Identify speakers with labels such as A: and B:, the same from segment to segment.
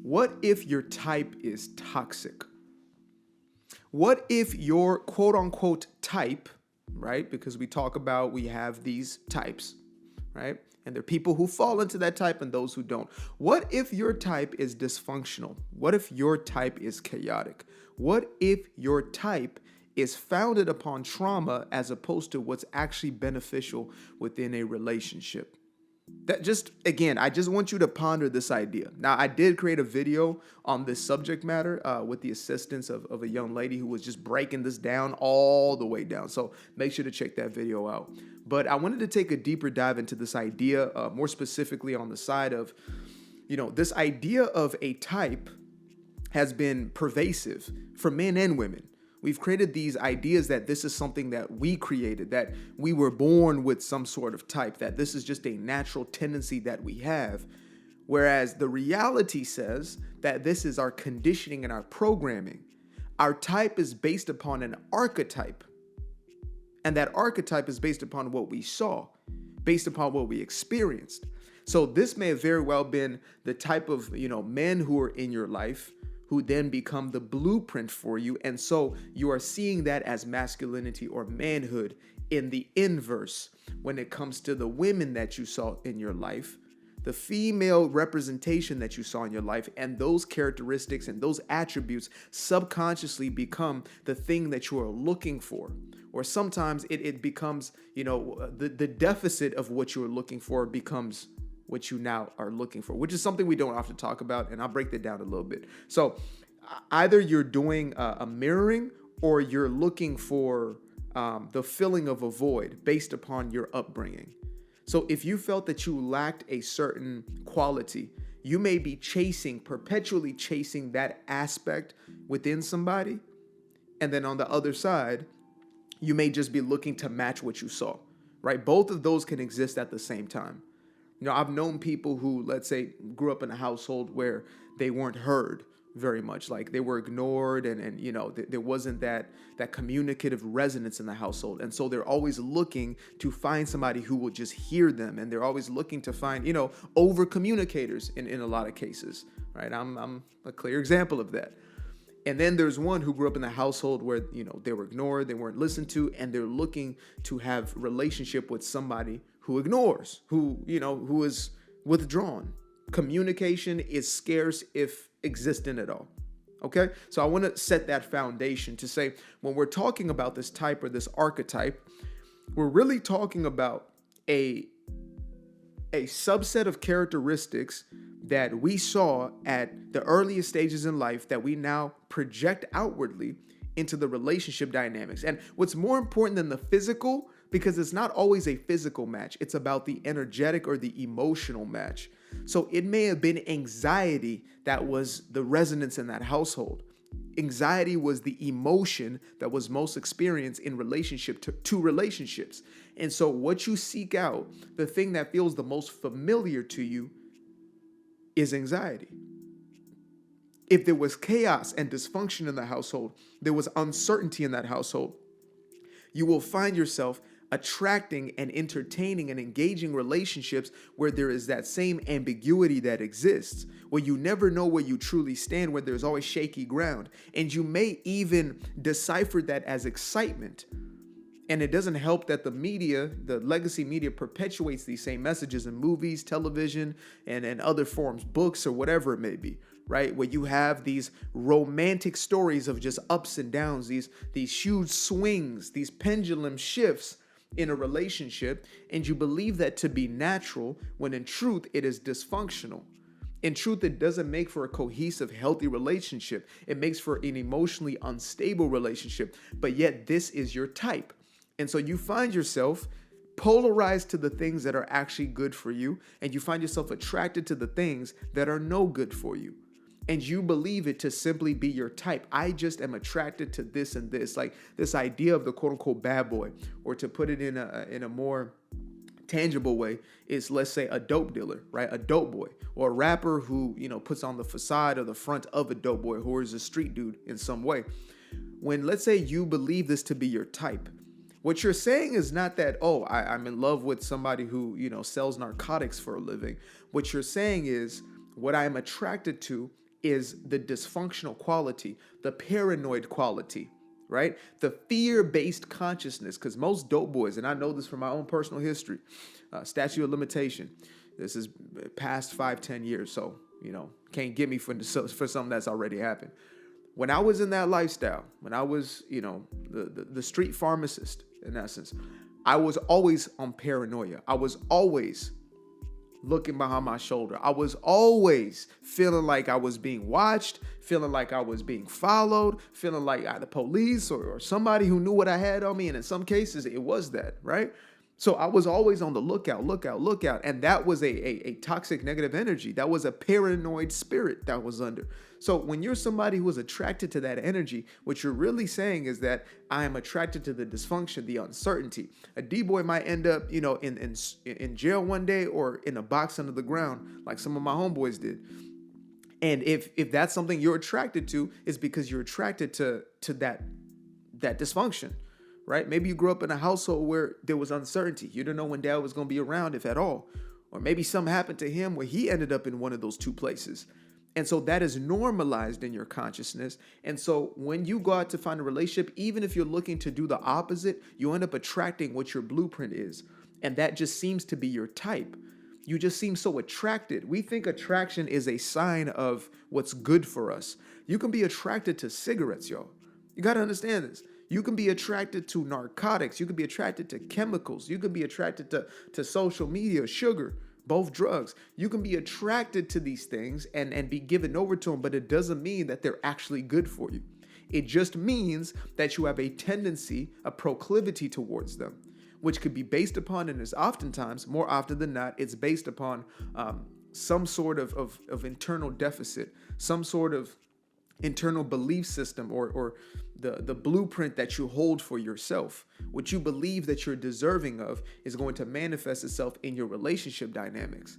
A: What if your type is toxic? What if your quote unquote type, right? Because we have these types, right? And there are people who fall into that type and those who don't. What if your type is dysfunctional? What if your type is chaotic? What if your type is founded upon trauma as opposed to what's actually beneficial within a relationship? That just, again, I just want you to ponder this idea. Now, I did create a video on this subject matter with the assistance of a young lady who was just breaking this down all the way down. So make sure to check that video out. But I wanted to take a deeper dive into this idea, more specifically on the side of, this idea of a type has been pervasive for men and women. We've created these ideas that this is something that we created, that we were born with some sort of type, that this is just a natural tendency that we have. Whereas the reality says that this is our conditioning and our programming. Our type is based upon an archetype. And that archetype is based upon what we saw, based upon what we experienced. So this may have very well been the type of, men who are in your life who then become the blueprint for you. And so you are seeing that as masculinity or manhood in the inverse when it comes to the women that you saw in your life, the female representation that you saw in your life, and those characteristics and those attributes subconsciously become the thing that you are looking for. Or sometimes it becomes, the deficit of what you're looking for becomes what you now are looking for, which is something we don't often talk about. And I'll break that down a little bit. So either you're doing a mirroring or you're looking for the filling of a void based upon your upbringing. So if you felt that you lacked a certain quality, you may be perpetually chasing that aspect within somebody. And then on the other side, you may just be looking to match what you saw, right? Both of those can exist at the same time. I've known people who, let's say, grew up in a household where they weren't heard very much, like they were ignored and there wasn't that communicative resonance in the household. And so they're always looking to find somebody who will just hear them. And they're always looking to find, over communicators in a lot of cases, right? I'm a clear example of that. And then there's one who grew up in a household where, they were ignored, they weren't listened to, and they're looking to have relationship with somebody who ignores, who is withdrawn. Communication is scarce if existent at all. Okay? So I want to set that foundation to say, when we're talking about this type or this archetype, we're really talking about a subset of characteristics that we saw at the earliest stages in life that we now project outwardly into the relationship dynamics. And what's more important than the physical, because it's not always a physical match, it's about the energetic or the emotional match. So it may have been anxiety that was the resonance in that household. Anxiety was the emotion that was most experienced in relationship to relationships. And so what you seek out, the thing that feels the most familiar to you, is anxiety. If there was chaos and dysfunction in the household, there was uncertainty in that household, you will find yourself attracting and entertaining and engaging relationships where there is that same ambiguity that exists, where you never know where you truly stand, where there's always shaky ground. And you may even decipher that as excitement. And it doesn't help that the media, the legacy media, perpetuates these same messages in movies, television, and other forms, books, or whatever it may be, right? Where you have these romantic stories of just ups and downs, these huge swings, these pendulum shifts in a relationship, and you believe that to be natural, when in truth, it is dysfunctional. In truth, it doesn't make for a cohesive, healthy relationship. It makes for an emotionally unstable relationship, but yet this is your type. And so you find yourself polarized to the things that are actually good for you, and you find yourself attracted to the things that are no good for you. And you believe it to simply be your type. I just am attracted to this and this, like this idea of the quote unquote bad boy, or to put it in a more tangible way is, let's say, a dope dealer, right? A dope boy, or a rapper who, puts on the facade or the front of a dope boy, who is a street dude in some way. When, let's say, you believe this to be your type, what you're saying is not that, I'm in love with somebody who, sells narcotics for a living. What you're saying is, what I am attracted to is the dysfunctional quality, the paranoid quality, right? The fear-based consciousness, because most dope boys, and I know this from my own personal history, statute of limitation, this is past 5-10 years, so, can't get me for something that's already happened. When I was in that lifestyle, when I was, the street pharmacist, in essence, I was always on paranoia. I was always looking behind my shoulder. I was always feeling like I was being watched, feeling like I was being followed, feeling like the police or somebody who knew what I had on me. And in some cases, it was that, right? So I was always on the lookout. And that was a toxic negative energy. That was a paranoid spirit that was under. So when you're somebody who is attracted to that energy, what you're really saying is that I am attracted to the dysfunction, the uncertainty. A D-boy might end up, in jail one day or in a box under the ground, like some of my homeboys did. And if that's something you're attracted to, it's because you're attracted to that dysfunction. Right? Maybe you grew up in a household where there was uncertainty. You didn't know when dad was going to be around, if at all. Or maybe something happened to him where he ended up in one of those two places. And so that is normalized in your consciousness. And so when you go out to find a relationship, even if you're looking to do the opposite, you end up attracting what your blueprint is. And that just seems to be your type. You just seem so attracted. We think attraction is a sign of what's good for us. You can be attracted to cigarettes, y'all. You got to understand this. You can be attracted to narcotics. You can be attracted to chemicals. You can be attracted to social media, sugar, both drugs. You can be attracted to these things and be given over to them, but it doesn't mean that they're actually good for you. It just means that you have a tendency, a proclivity towards them, which could be based upon, and is oftentimes, more often than not, it's based upon some sort of internal deficit, some sort of internal belief system or the blueprint that you hold for yourself. What you believe that you're deserving of is going to manifest itself in your relationship dynamics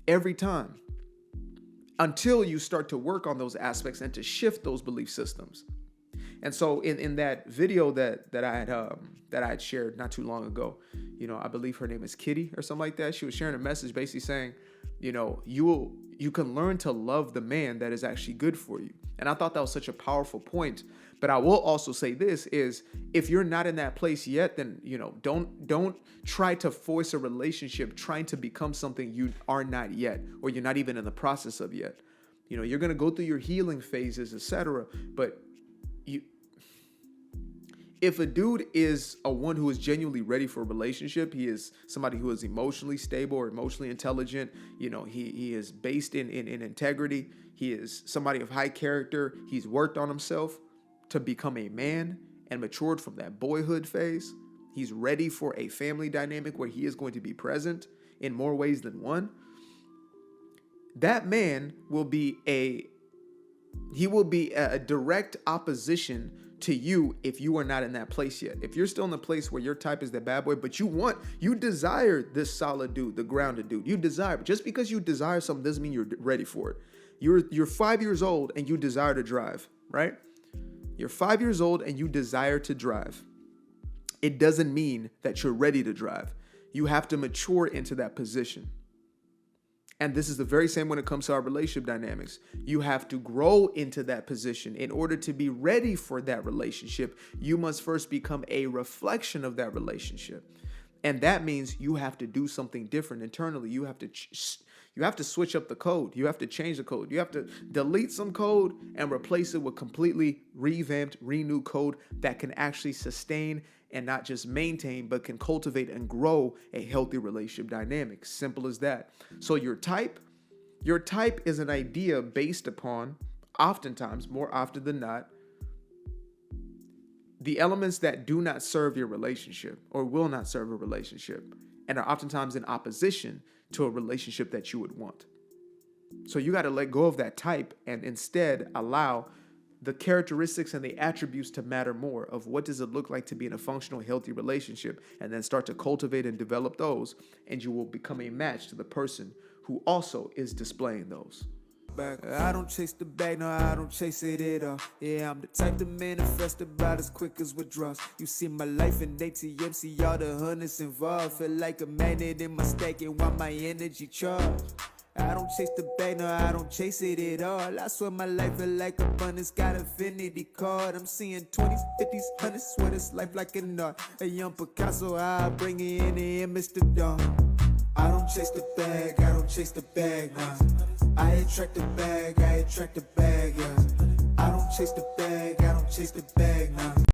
A: every time, until you start to work on those aspects and to shift those belief systems. And so in that video that I had shared not too long ago, I believe her name is Kitty or something like that. She was sharing a message basically saying, you can learn to love the man that is actually good for you. And I thought that was such a powerful point. But I will also say this is, if you're not in that place yet, then, don't try to force a relationship trying to become something you are not yet, or you're not even in the process of yet. You're going to go through your healing phases, etc. But if a dude is one who is genuinely ready for a relationship, he is somebody who is emotionally stable or emotionally intelligent. He is based in integrity. He is somebody of high character. He's worked on himself to become a man and matured from that boyhood phase. He's ready for a family dynamic where he is going to be present in more ways than one. That man will be a direct opposition to you if you are not in that place yet. If you're still in the place where your type is the bad boy, but you desire this solid dude, the grounded dude. You desire, just because you desire something doesn't mean you're ready for it. You're 5 years old and you desire to drive, right? You're 5 years old and you desire to drive. It doesn't mean that you're ready to drive. You have to mature into that position. And this is the very same when it comes to our relationship dynamics. You have to grow into that position. In order to be ready for that relationship, you must first become a reflection of that relationship. And that means you have to do something different internally. You have to switch up the code. You have to change the code. You have to delete some code and replace it with completely revamped, renewed code that can actually sustain and not just maintain, but can cultivate and grow a healthy relationship dynamic. Simple as that. So your type is an idea based upon, oftentimes, more often than not, the elements that do not serve your relationship or will not serve a relationship and are oftentimes in opposition to a relationship that you would want. So you got to let go of that type and instead allow the characteristics and the attributes to matter more of what does it look like to be in a functional, healthy relationship, and then start to cultivate and develop those, and you will become a match to the person who also is displaying those.
B: I don't chase the bag, no, I don't chase it at all. Yeah, I'm the type to manifest about as quick as withdrawals. You see my life in ATM, see all the hundreds involved. Feel like a magnet in my stack and want my energy charged. I don't don't chase the bag, no, I don't chase it at all. I swear my life is like abundance, got infinity card. I'm seeing 20s, 50s, 100s, swear this life like an art. A young Picasso, I bring it in the image to dawn. I don't chase the bag, I don't chase the bag, nah. I attract the bag, I attract the bag, yeah. I don't chase the bag, I don't chase the bag, nah.